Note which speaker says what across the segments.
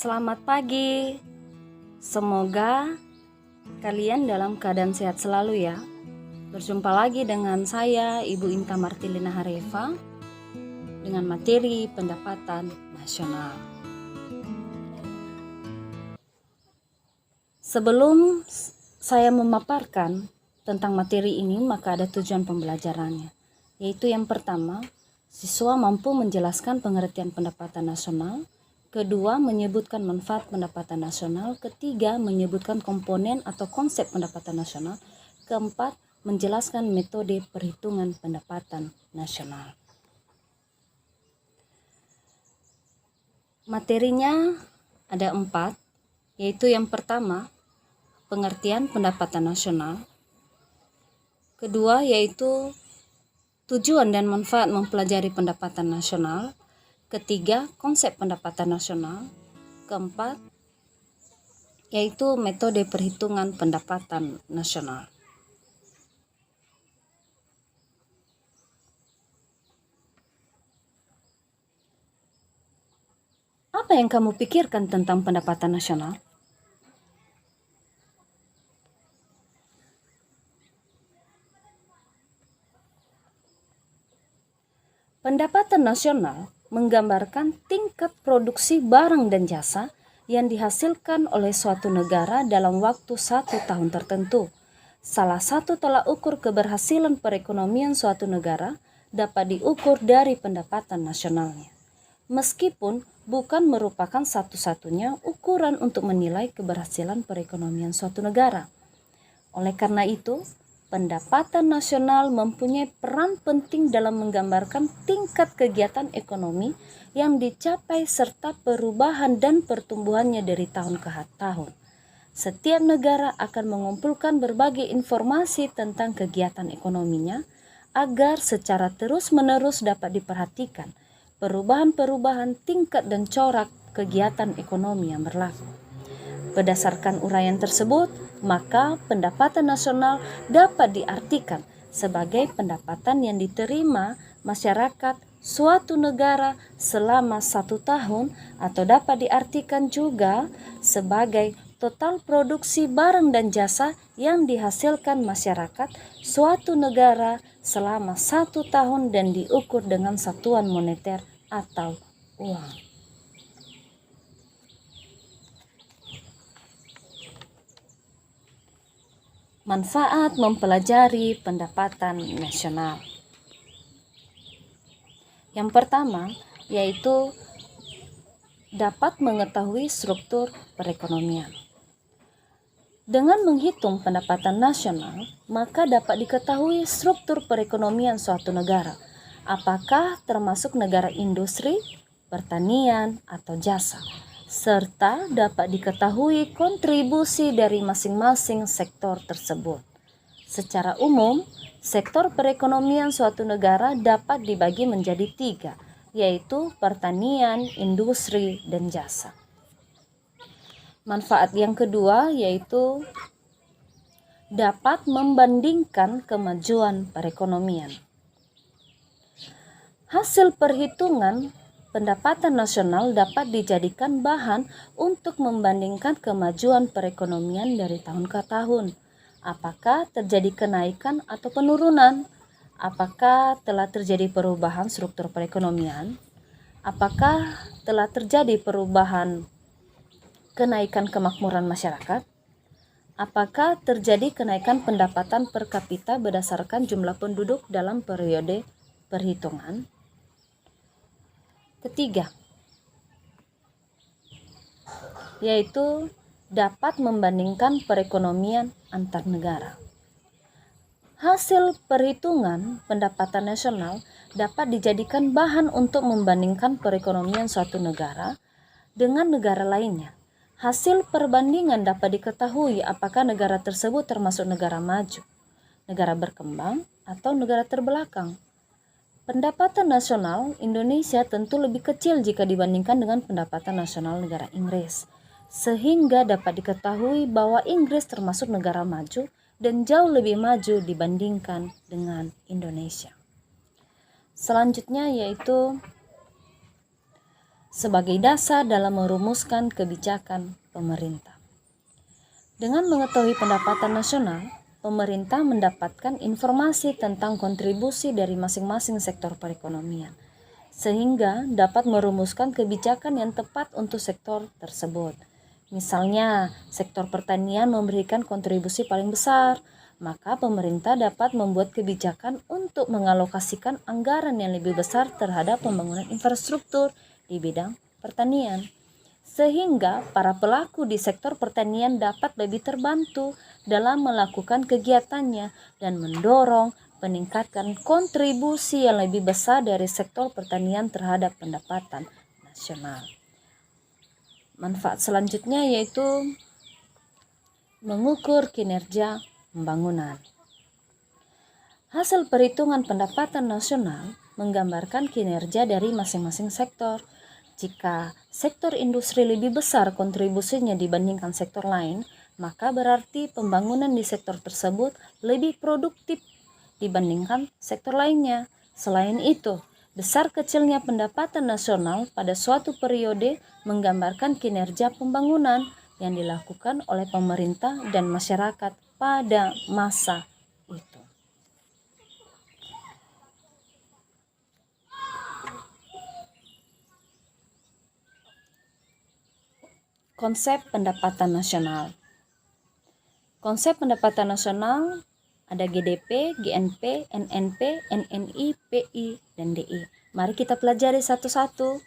Speaker 1: Selamat pagi. Semoga kalian dalam keadaan sehat selalu ya. Berjumpa lagi dengan saya, Ibu Inta Martilina Harefa, dengan materi pendapatan nasional. Sebelum saya memaparkan tentang materi ini, maka ada tujuan pembelajarannya, yaitu yang pertama, siswa mampu menjelaskan pengertian pendapatan nasional. Kedua, menyebutkan manfaat pendapatan nasional. Ketiga, menyebutkan komponen atau konsep pendapatan nasional. Keempat, menjelaskan metode perhitungan pendapatan nasional. Materinya ada 4, yaitu yang pertama, pengertian pendapatan nasional. Kedua, yaitu tujuan dan manfaat mempelajari pendapatan nasional. Ketiga, konsep pendapatan nasional. Keempat, yaitu metode perhitungan pendapatan nasional. Apa yang kamu pikirkan tentang pendapatan nasional? Pendapatan nasional menggambarkan tingkat produksi barang dan jasa yang dihasilkan oleh suatu negara dalam waktu 1 tahun tertentu. Salah satu tolak ukur keberhasilan perekonomian suatu negara dapat diukur dari pendapatan nasionalnya. Meskipun bukan merupakan satu-satunya ukuran untuk menilai keberhasilan perekonomian suatu negara. Oleh karena itu, pendapatan nasional mempunyai peran penting dalam menggambarkan tingkat kegiatan ekonomi yang dicapai serta perubahan dan pertumbuhannya dari tahun ke tahun. Setiap negara akan mengumpulkan berbagai informasi tentang kegiatan ekonominya agar secara terus-menerus dapat diperhatikan perubahan-perubahan tingkat dan corak kegiatan ekonomi yang berlaku. Berdasarkan uraian tersebut, maka pendapatan nasional dapat diartikan sebagai pendapatan yang diterima masyarakat suatu negara selama 1 tahun, atau dapat diartikan juga sebagai total produksi barang dan jasa yang dihasilkan masyarakat suatu negara selama 1 tahun dan diukur dengan satuan moneter atau uang. Manfaat mempelajari pendapatan nasional. Yang pertama, yaitu dapat mengetahui struktur perekonomian. Dengan menghitung pendapatan nasional, maka dapat diketahui struktur perekonomian suatu negara, apakah termasuk negara industri, pertanian, atau jasa, serta dapat diketahui kontribusi dari masing-masing sektor tersebut. Secara umum, sektor perekonomian suatu negara dapat dibagi menjadi 3, yaitu pertanian, industri, dan jasa. Manfaat yang kedua yaitu dapat membandingkan kemajuan perekonomian. Hasil perhitungan pendapatan nasional dapat dijadikan bahan untuk membandingkan kemajuan perekonomian dari tahun ke tahun. Apakah terjadi kenaikan atau penurunan? Apakah telah terjadi perubahan struktur perekonomian? Apakah telah terjadi perubahan kenaikan kemakmuran masyarakat? Apakah terjadi kenaikan pendapatan per kapita berdasarkan jumlah penduduk dalam periode perhitungan? Ketiga, yaitu dapat membandingkan perekonomian antar negara. Hasil perhitungan pendapatan nasional dapat dijadikan bahan untuk membandingkan perekonomian suatu negara dengan negara lainnya. Hasil perbandingan dapat diketahui apakah negara tersebut termasuk negara maju, negara berkembang, atau negara terbelakang. Pendapatan nasional Indonesia tentu lebih kecil jika dibandingkan dengan pendapatan nasional negara Inggris, sehingga dapat diketahui bahwa Inggris termasuk negara maju dan jauh lebih maju dibandingkan dengan Indonesia. Selanjutnya yaitu sebagai dasar dalam merumuskan kebijakan pemerintah. Dengan mengetahui pendapatan nasional, pemerintah mendapatkan informasi tentang kontribusi dari masing-masing sektor perekonomian, sehingga dapat merumuskan kebijakan yang tepat untuk sektor tersebut. Misalnya, sektor pertanian memberikan kontribusi paling besar, maka pemerintah dapat membuat kebijakan untuk mengalokasikan anggaran yang lebih besar terhadap pembangunan infrastruktur di bidang pertanian. Sehingga para pelaku di sektor pertanian dapat lebih terbantu dalam melakukan kegiatannya dan mendorong peningkatan kontribusi yang lebih besar dari sektor pertanian terhadap pendapatan nasional. Manfaat selanjutnya yaitu mengukur kinerja pembangunan. Hasil perhitungan pendapatan nasional menggambarkan kinerja dari masing-masing sektor. Jika sektor industri lebih besar kontribusinya dibandingkan sektor lain, maka berarti pembangunan di sektor tersebut lebih produktif dibandingkan sektor lainnya. Selain itu, besar kecilnya pendapatan nasional pada suatu periode menggambarkan kinerja pembangunan yang dilakukan oleh pemerintah dan masyarakat pada masa itu. Konsep pendapatan nasional. Konsep pendapatan nasional ada GDP, GNP, NNP, NNI, PI, dan DI. Mari kita pelajari satu-satu.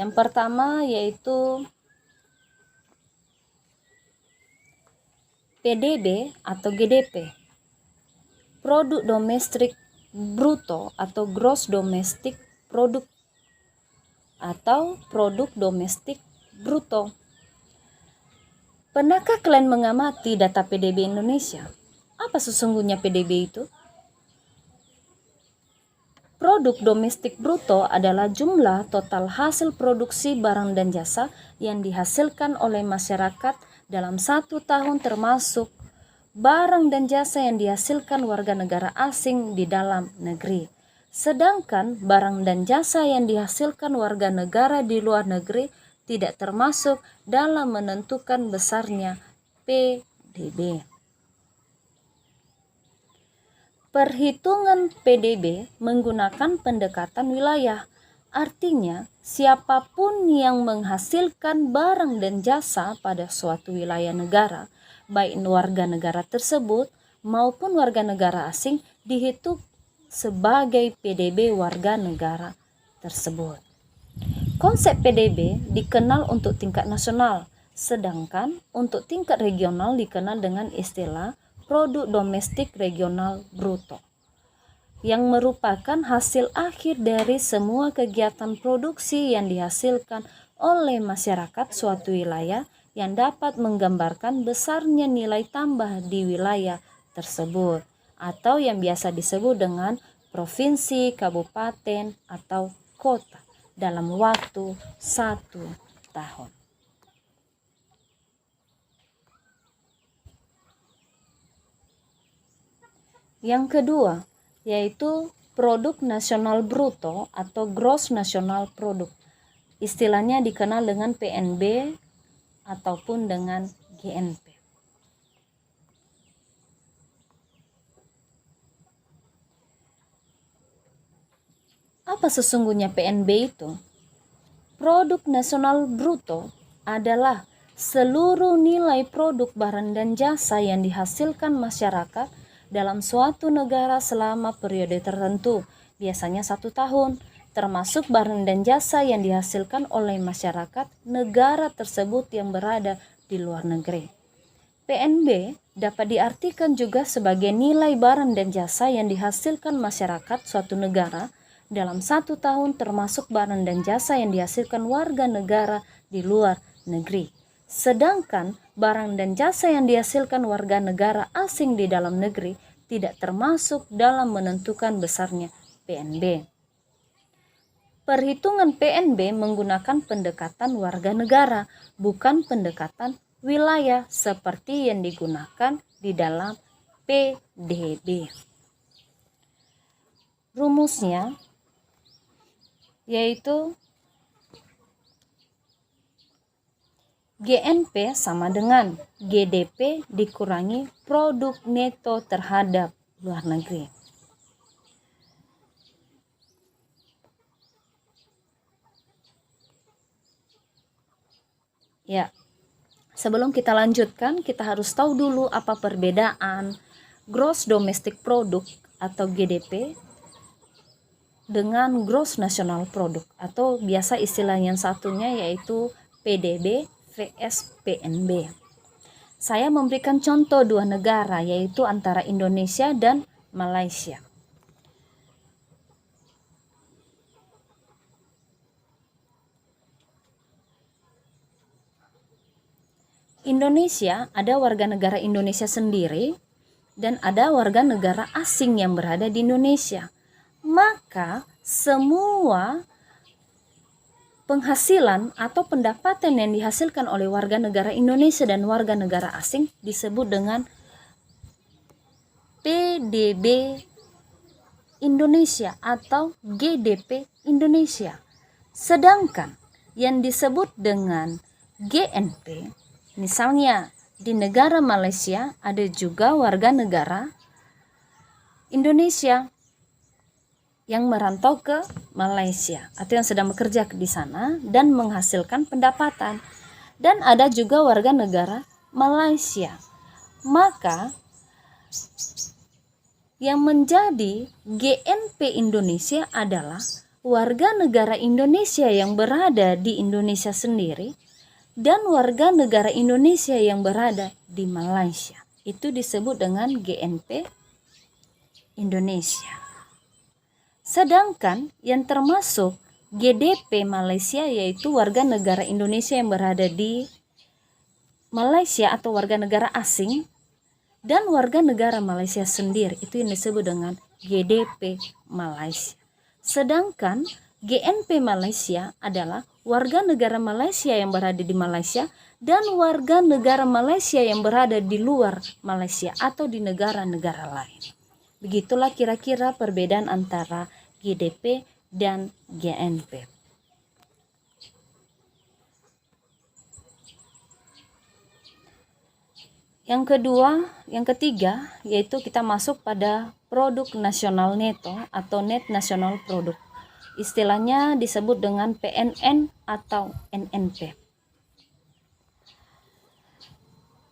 Speaker 1: Yang pertama yaitu PDB atau GDP. Produk domestik bruto atau gross domestic product atau produk domestik bruto. Pernahkah kalian mengamati data PDB Indonesia? Apa sesungguhnya PDB itu? Produk domestik bruto adalah jumlah total hasil produksi barang dan jasa yang dihasilkan oleh masyarakat dalam 1 tahun termasuk barang dan jasa yang dihasilkan warga negara asing di dalam negeri. Sedangkan barang dan jasa yang dihasilkan warga negara di luar negeri tidak termasuk dalam menentukan besarnya PDB. Perhitungan PDB menggunakan pendekatan wilayah. Artinya, siapapun yang menghasilkan barang dan jasa pada suatu wilayah negara, baik warga negara tersebut maupun warga negara asing, dihitung sebagai PDB warga negara tersebut. Konsep PDB dikenal untuk tingkat nasional, sedangkan untuk tingkat regional dikenal dengan istilah produk domestik regional bruto, yang merupakan hasil akhir dari semua kegiatan produksi yang dihasilkan oleh masyarakat suatu wilayah yang dapat menggambarkan besarnya nilai tambah di wilayah tersebut, atau yang biasa disebut dengan provinsi, kabupaten, atau kota dalam waktu 1 tahun. Yang kedua, yaitu produk nasional bruto atau gross national product. Istilahnya dikenal dengan PNB ataupun dengan GNP. Apa sesungguhnya PNB itu? Produk nasional bruto adalah seluruh nilai produk barang dan jasa yang dihasilkan masyarakat dalam suatu negara selama periode tertentu, biasanya 1 tahun, termasuk barang dan jasa yang dihasilkan oleh masyarakat negara tersebut yang berada di luar negeri. PNB dapat diartikan juga sebagai nilai barang dan jasa yang dihasilkan masyarakat suatu negara dalam 1 tahun termasuk barang dan jasa yang dihasilkan warga negara di luar negeri. Sedangkan barang dan jasa yang dihasilkan warga negara asing di dalam negeri tidak termasuk dalam menentukan besarnya PNB. Perhitungan PNB menggunakan pendekatan warga negara, bukan pendekatan wilayah seperti yang digunakan di dalam PDB. Rumusnya yaitu GNP sama dengan GDP dikurangi produk neto terhadap luar negeri. Ya, sebelum kita lanjutkan, kita harus tahu dulu apa perbedaan Gross Domestic Product atau GDP dengan Gross National Product, atau biasa istilah yang satunya yaitu PDB vs PNB. Saya memberikan contoh dua negara, yaitu antara Indonesia dan Malaysia. Indonesia, ada warga negara Indonesia sendiri dan ada warga negara asing yang berada di Indonesia. Maka semua penghasilan atau pendapatan yang dihasilkan oleh warga negara Indonesia dan warga negara asing disebut dengan PDB Indonesia atau GDP Indonesia. Sedangkan yang disebut dengan GNP, misalnya di negara Malaysia ada juga warga negara Indonesia yang merantau ke Malaysia atau yang sedang bekerja di sana dan menghasilkan pendapatan, dan ada juga warga negara Malaysia. Maka yang menjadi GNP Indonesia adalah warga negara Indonesia yang berada di Indonesia sendiri dan warga negara Indonesia yang berada di Malaysia. Itu disebut dengan GNP Indonesia. Sedangkan yang termasuk GDP Malaysia yaitu warga negara Indonesia yang berada di Malaysia atau warga negara asing dan warga negara Malaysia sendiri, itu yang disebut dengan GDP Malaysia. Sedangkan GNP Malaysia adalah warga negara Malaysia yang berada di Malaysia dan warga negara Malaysia yang berada di luar Malaysia atau di negara-negara lain. Begitulah kira-kira perbedaan antara GDP dan GNP. Yang ketiga yaitu kita masuk pada produk nasional neto atau net national product. Istilahnya disebut dengan PNN atau NNP.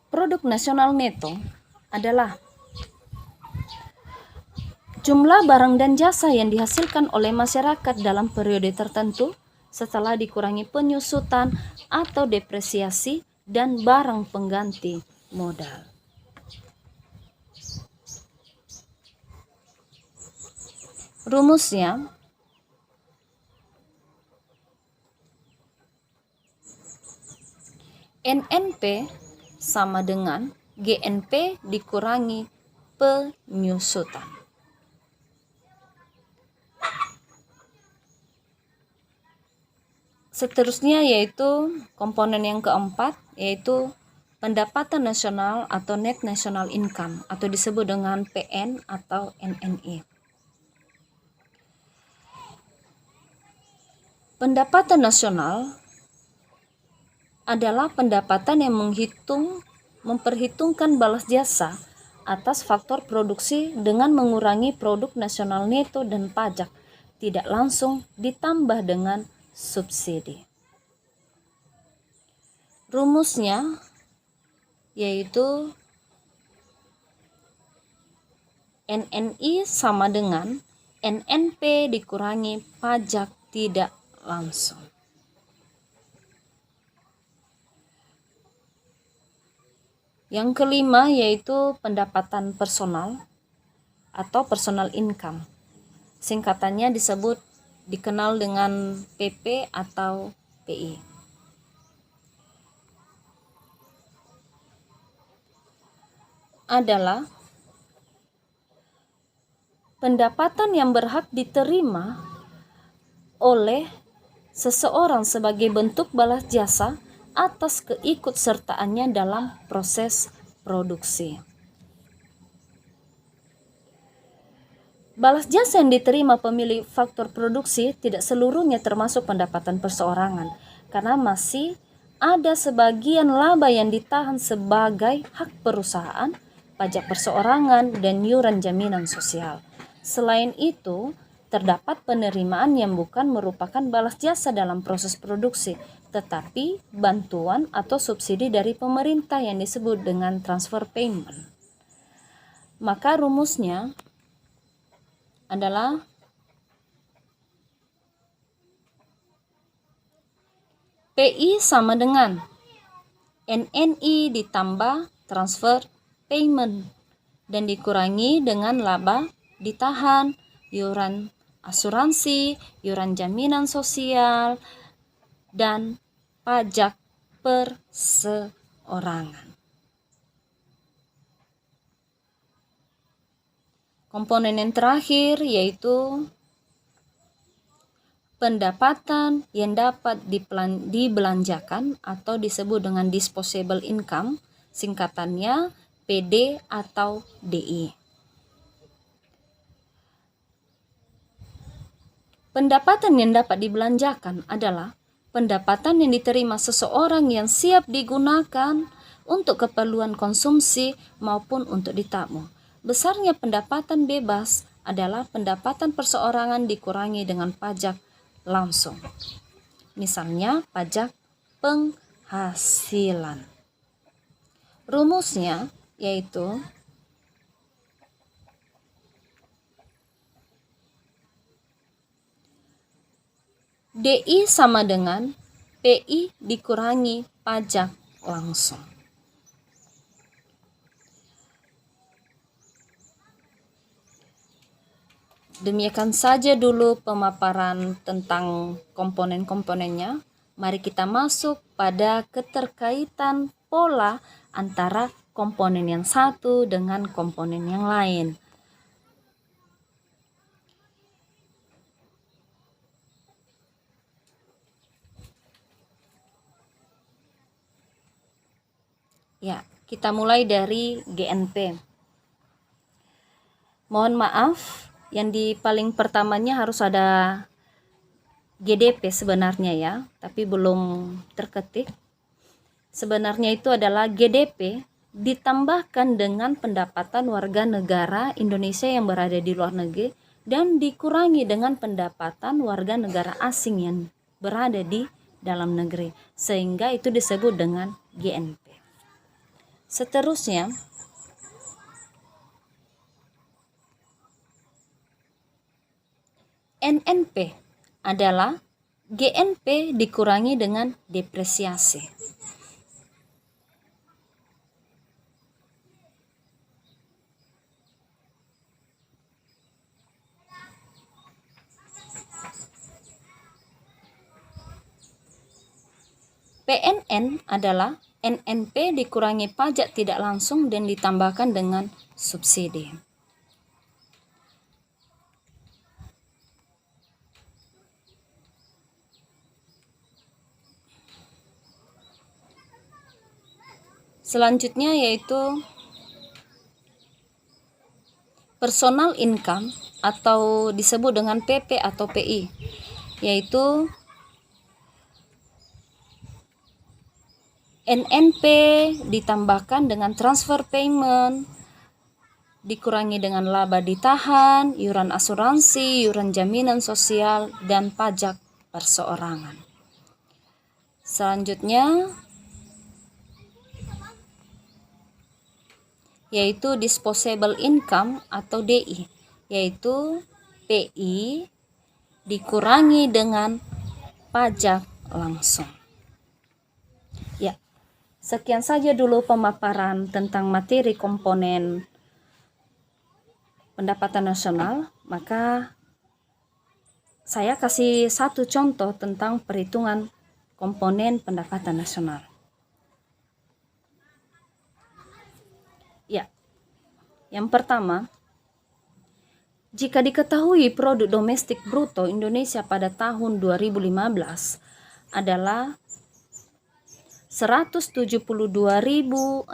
Speaker 1: Produk nasional neto adalah jumlah barang dan jasa yang dihasilkan oleh masyarakat dalam periode tertentu setelah dikurangi penyusutan atau depresiasi dan barang pengganti modal. Rumusnya, NNP sama dengan GNP dikurangi penyusutan. Seterusnya yaitu komponen yang keempat, yaitu pendapatan nasional atau net national income atau disebut dengan PN atau NNI. Pendapatan nasional adalah pendapatan yang memperhitungkan balas jasa atas faktor produksi dengan mengurangi produk nasional neto dan pajak tidak langsung ditambah dengan subsidi. Rumusnya yaitu NNI sama dengan NNP dikurangi pajak tidak langsung. Yang kelima yaitu pendapatan personal atau personal income. Singkatannya dikenal dengan PP atau PI. Adalah pendapatan yang berhak diterima oleh seseorang sebagai bentuk balas jasa atas keikutsertaannya dalam proses produksi. Balas jasa yang diterima pemilik faktor produksi tidak seluruhnya termasuk pendapatan perseorangan, karena masih ada sebagian laba yang ditahan sebagai hak perusahaan, pajak perseorangan, dan iuran jaminan sosial. Selain itu, terdapat penerimaan yang bukan merupakan balas jasa dalam proses produksi, tetapi bantuan atau subsidi dari pemerintah yang disebut dengan transfer payment. Maka rumusnya adalah PI sama dengan NNI ditambah transfer payment dan dikurangi dengan laba ditahan, iuran asuransi, iuran jaminan sosial, dan pajak perseorangan. Komponen yang terakhir yaitu pendapatan yang dapat dibelanjakan atau disebut dengan disposable income, singkatannya PD atau DI. Pendapatan yang dapat dibelanjakan adalah pendapatan yang diterima seseorang yang siap digunakan untuk keperluan konsumsi maupun untuk ditabung. Besarnya pendapatan bebas adalah pendapatan perseorangan dikurangi dengan pajak langsung. Misalnya pajak penghasilan. Rumusnya yaitu DI sama dengan PI dikurangi pajak langsung. Demikian saja dulu pemaparan tentang komponen-komponennya. Mari kita masuk pada keterkaitan pola antara komponen yang satu dengan komponen yang lain. Ya, kita mulai dari GNP. Mohon maaf, yang di paling pertamanya harus ada GDP sebenarnya ya, tapi belum terketik. Sebenarnya itu adalah GDP ditambahkan dengan pendapatan warga negara Indonesia yang berada di luar negeri dan dikurangi dengan pendapatan warga negara asing yang berada di dalam negeri, sehingga itu disebut dengan GNP. Seterusnya, NNP adalah GNP dikurangi dengan depresiasi. PNN adalah NNP dikurangi pajak tidak langsung dan ditambahkan dengan subsidi. Selanjutnya yaitu personal income atau disebut dengan PP atau PI, yaitu NNP ditambahkan dengan transfer payment, dikurangi dengan laba ditahan, iuran asuransi, iuran jaminan sosial, dan pajak perseorangan. Selanjutnya yaitu disposable income atau DI, yaitu PI dikurangi dengan pajak langsung. Ya, sekian saja dulu pemaparan tentang materi komponen pendapatan nasional. Maka saya kasih satu contoh tentang perhitungan komponen pendapatan nasional. Ya, yang pertama, jika diketahui produk domestik bruto Indonesia pada tahun 2015 adalah 172.625,9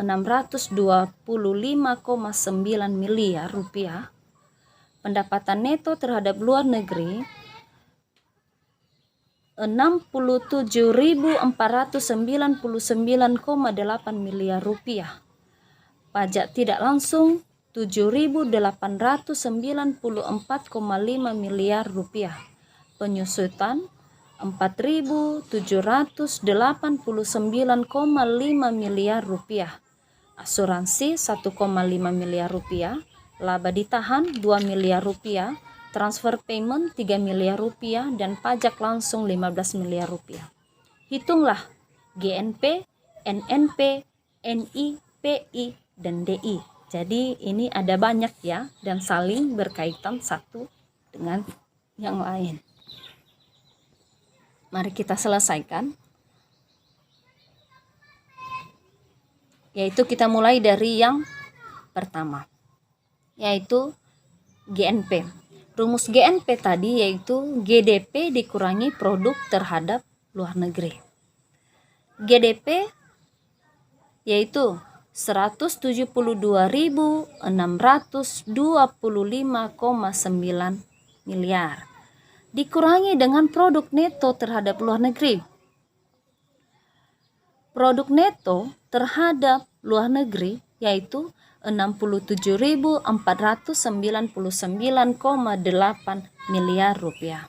Speaker 1: miliar rupiah, pendapatan neto terhadap luar negeri Rp67.499,8 miliar. Pajak tidak langsung Rp7.894,5 miliar. Penyusutan Rp4.789,5 miliar. Asuransi Rp1,5 miliar. Laba ditahan Rp2 miliar. Transfer payment Rp3 miliar dan pajak langsung Rp15 miliar. Hitunglah GNP, NNP, NI, PI, dan DI. Jadi ini ada banyak ya, dan saling berkaitan satu dengan yang lain. Mari kita selesaikan. Yaitu kita mulai dari yang pertama, yaitu GNP. Rumus GNP tadi yaitu GDP dikurangi produk terhadap luar negeri. GDP yaitu 172.625,9 miliar dikurangi dengan produk neto terhadap luar negeri. Produk neto terhadap luar negeri yaitu 67.499,8 miliar rupiah.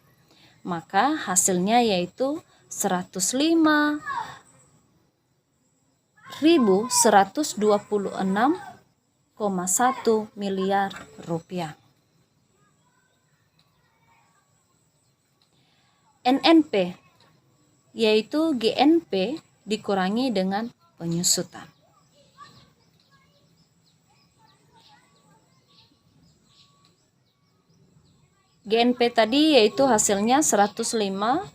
Speaker 1: Maka hasilnya yaitu 105.126,1 miliar rupiah. NNP yaitu GNP dikurangi dengan penyusutan. GNP tadi yaitu hasilnya 126,1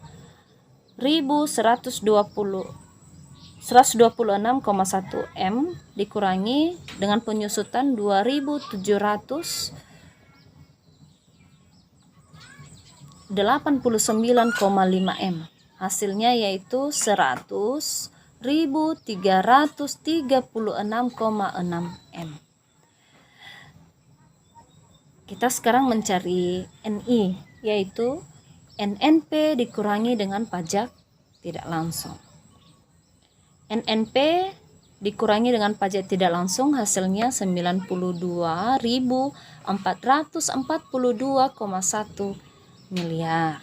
Speaker 1: M dikurangi dengan penyusutan 2.789,5 M. Hasilnya yaitu 100.336,6 M. Kita sekarang mencari NI, yaitu NNP dikurangi dengan pajak tidak langsung. NNP dikurangi dengan pajak tidak langsung hasilnya 92.442,1 miliar.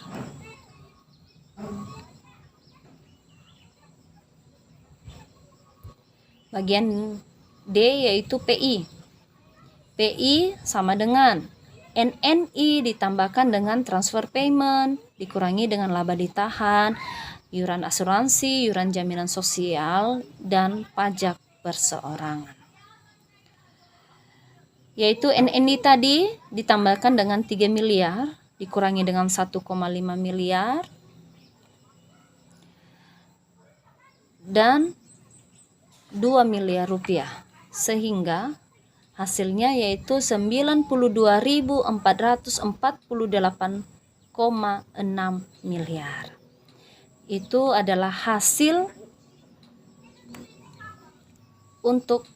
Speaker 1: Bagian D yaitu PI. PI sama dengan NNI ditambahkan dengan transfer payment, dikurangi dengan laba ditahan, iuran asuransi, iuran jaminan sosial, dan pajak perseorangan. Yaitu NNI tadi ditambahkan dengan 3 miliar, dikurangi dengan 1,5 miliar, dan 2 miliar rupiah. Sehingga hasilnya yaitu 92.448,6 miliar. Itu adalah hasil untuk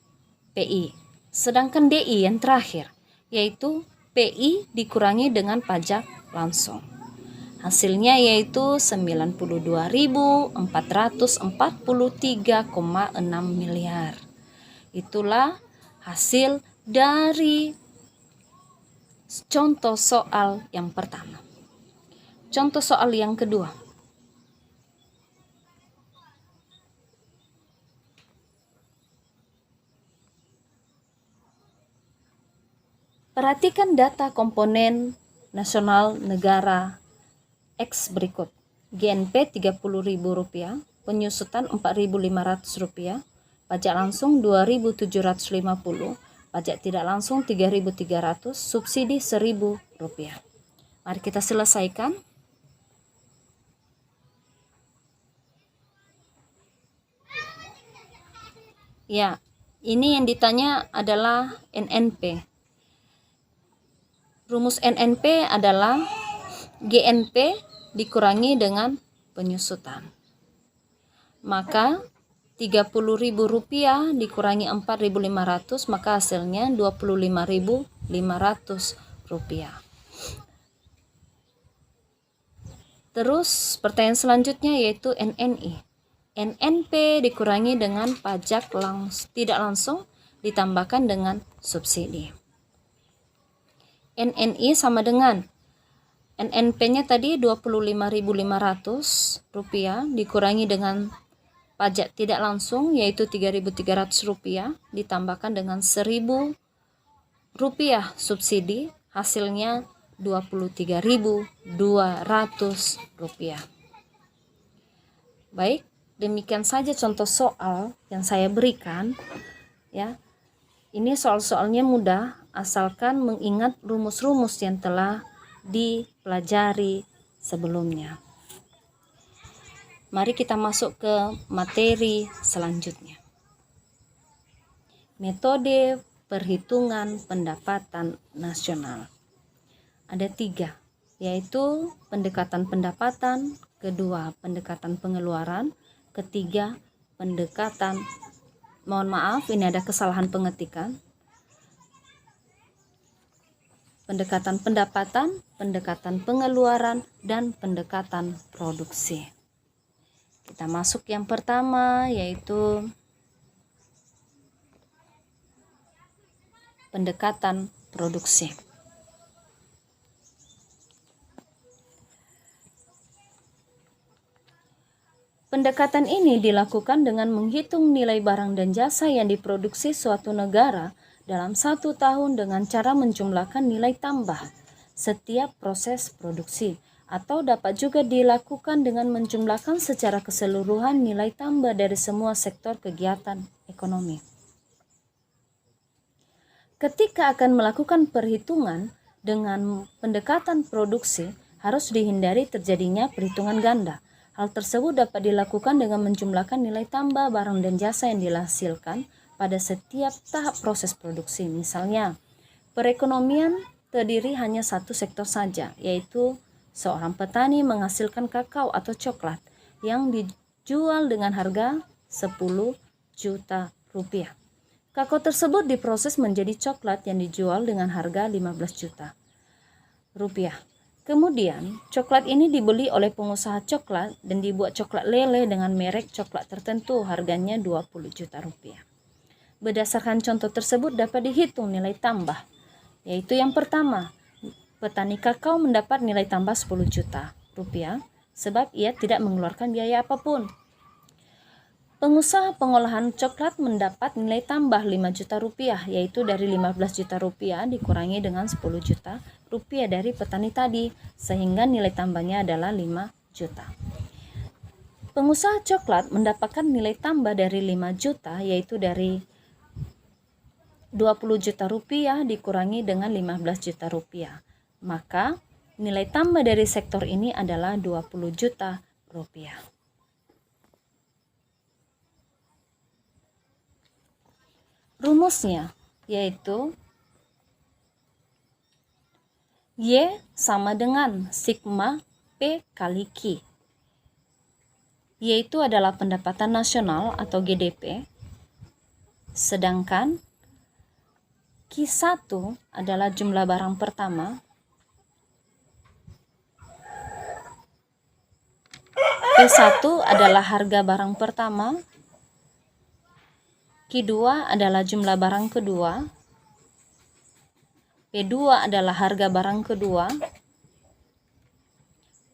Speaker 1: PI. Sedangkan DI yang terakhir yaitu PI dikurangi dengan pajak langsung. Hasilnya yaitu 92.443,6 miliar. Itulah hasil dari contoh soal yang pertama. Contoh soal yang kedua. Perhatikan data komponen nasional negara X berikut. GNP Rp30.000, penyusutan Rp4.500, pajak langsung Rp2.750, pajak tidak langsung Rp3.300, subsidi Rp1.000. Mari kita selesaikan. Ya, ini yang ditanya adalah NNP. Rumus NNP adalah GNP dikurangi dengan penyusutan. Maka Rp30.000 dikurangi Rp4.500, maka hasilnya Rp25.500. Terus pertanyaan selanjutnya yaitu NNI. NNP dikurangi dengan pajak tidak langsung ditambahkan dengan subsidi. NNI sama dengan NNP-nya tadi Rp25.500 dikurangi dengan pajak tidak langsung yaitu Rp3.300 ditambahkan dengan Rp1.000 subsidi, hasilnya Rp23.200. Baik, demikian saja contoh soal yang saya berikan ya. Ini soal-soalnya mudah asalkan mengingat rumus-rumus yang telah dipelajari sebelumnya. Mari kita masuk ke materi selanjutnya. Metode perhitungan pendapatan nasional. Ada 3, yaitu pendekatan pendapatan, kedua pendekatan pengeluaran, ketiga pendekatan, mohon maaf ini ada kesalahan pengetikan, pendekatan pendapatan, pendekatan pengeluaran, dan pendekatan produksi. Kita masuk yang pertama yaitu pendekatan produksi. Pendekatan ini dilakukan dengan menghitung nilai barang dan jasa yang diproduksi suatu negara dalam 1 tahun dengan cara menjumlahkan nilai tambah setiap proses produksi, atau dapat juga dilakukan dengan menjumlahkan secara keseluruhan nilai tambah dari semua sektor kegiatan ekonomi. Ketika akan melakukan perhitungan dengan pendekatan produksi, harus dihindari terjadinya perhitungan ganda. Hal tersebut dapat dilakukan dengan menjumlahkan nilai tambah barang dan jasa yang dihasilkan pada setiap tahap proses produksi. Misalnya, perekonomian terdiri hanya satu sektor saja, yaitu seorang petani menghasilkan kakao atau coklat yang dijual dengan harga 10 juta rupiah. Kakao tersebut diproses menjadi coklat yang dijual dengan harga 15 juta rupiah. Kemudian, coklat ini dibeli oleh pengusaha coklat dan dibuat coklat lele dengan merek coklat tertentu, harganya 20 juta rupiah. Berdasarkan contoh tersebut dapat dihitung nilai tambah, yaitu yang pertama, petani kakao mendapat nilai tambah 10 juta rupiah sebab ia tidak mengeluarkan biaya apapun. Pengusaha pengolahan coklat mendapat nilai tambah 5 juta rupiah, yaitu dari 15 juta rupiah dikurangi dengan 10 juta rupiah dari petani tadi, sehingga nilai tambahnya adalah 5 juta. Pengusaha coklat mendapatkan nilai tambah dari 5 juta, yaitu dari 20 juta rupiah dikurangi dengan 15 juta rupiah. Maka nilai tambah dari sektor ini adalah 20 juta rupiah. Rumusnya yaitu Y sama dengan sigma P kali Q. Y itu adalah pendapatan nasional atau GDP, sedangkan Q1 adalah jumlah barang pertama, P1 adalah harga barang pertama, Q2 adalah jumlah barang kedua, P2 adalah harga barang kedua,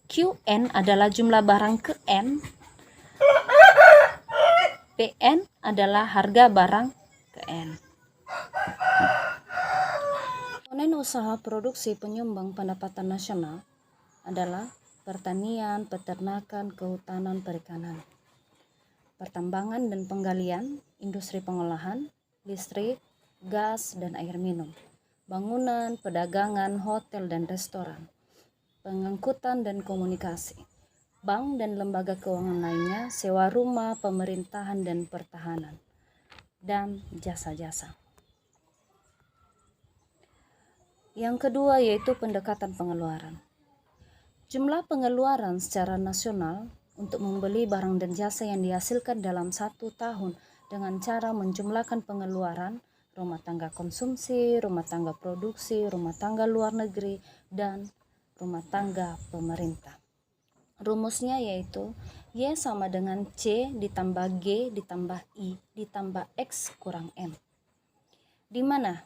Speaker 1: Qn adalah jumlah barang ke N, Pn adalah harga barang ke N. Komponen usaha produksi penyumbang pendapatan nasional adalah pertanian, peternakan, kehutanan, perikanan, pertambangan dan penggalian, industri pengolahan, listrik, gas dan air minum, bangunan, perdagangan, hotel dan restoran, pengangkutan dan komunikasi, bank dan lembaga keuangan lainnya, sewa rumah, pemerintahan dan pertahanan, dan jasa-jasa. Yang kedua yaitu pendekatan pengeluaran. Jumlah pengeluaran secara nasional untuk membeli barang dan jasa yang dihasilkan dalam 1 tahun dengan cara menjumlahkan pengeluaran rumah tangga konsumsi, rumah tangga produksi, rumah tangga luar negeri, dan rumah tangga pemerintah. Rumusnya yaitu Y sama dengan C ditambah G ditambah I ditambah X kurang M. Di mana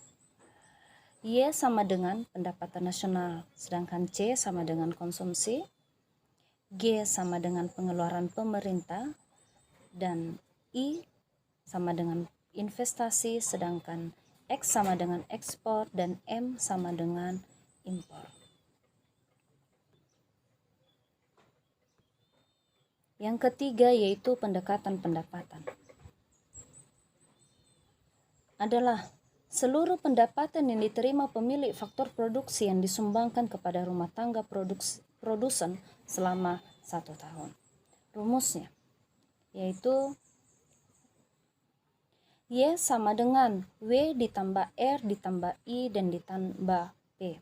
Speaker 1: Y sama dengan pendapatan nasional, sedangkan C sama dengan konsumsi, G sama dengan pengeluaran pemerintah, dan I sama dengan investasi, sedangkan X sama dengan ekspor, dan M sama dengan impor. Yang ketiga yaitu pendekatan pendapatan. Adalah seluruh pendapatan yang diterima pemilik faktor produksi yang disumbangkan kepada rumah tangga produsen selama 1 tahun. Rumusnya yaitu Y sama dengan W ditambah R ditambah I dan ditambah P.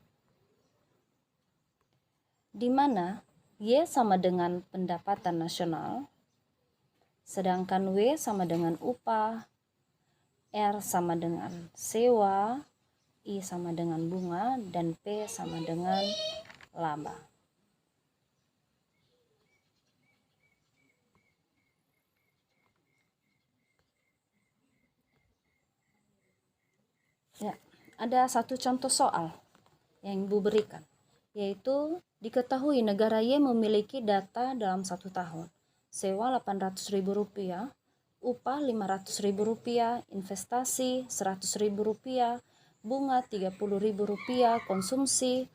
Speaker 1: Di mana Y sama dengan pendapatan nasional, sedangkan W sama dengan upah, R sama dengan sewa, I sama dengan bunga, dan P sama dengan laba. Ya, ada satu contoh soal yang Ibu berikan, yaitu diketahui negara Y memiliki data dalam 1 tahun. Sewa Rp800.000, upah Rp500.000, investasi Rp100.000, bunga Rp30.000, konsumsi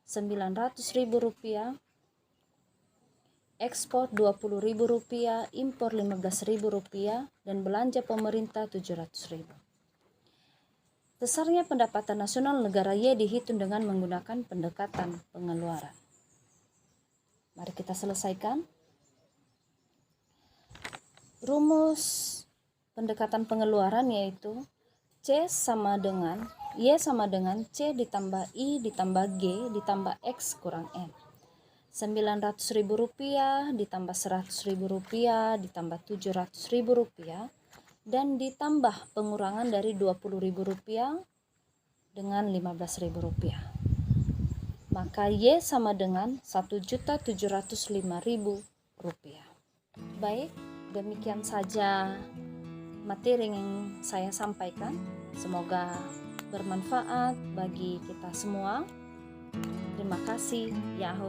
Speaker 1: Rp900.000, ekspor Rp20.000, impor Rp15.000, dan belanja pemerintah Rp700.000. Besarnya pendapatan nasional negara Y dihitung dengan menggunakan pendekatan pengeluaran. Mari kita selesaikan. Rumus pendekatan pengeluaran yaitu Y sama dengan C ditambah I ditambah G ditambah X kurang M. Rp900.000 ditambah Rp100.000 ditambah Rp700.000 dan ditambah pengurangan dari Rp20.000 dengan Rp15.000. Maka Y sama dengan Rp1.705.000. Baik, demikian saja materi yang saya sampaikan. Semoga bermanfaat bagi kita semua. Terima kasih. Yahoo.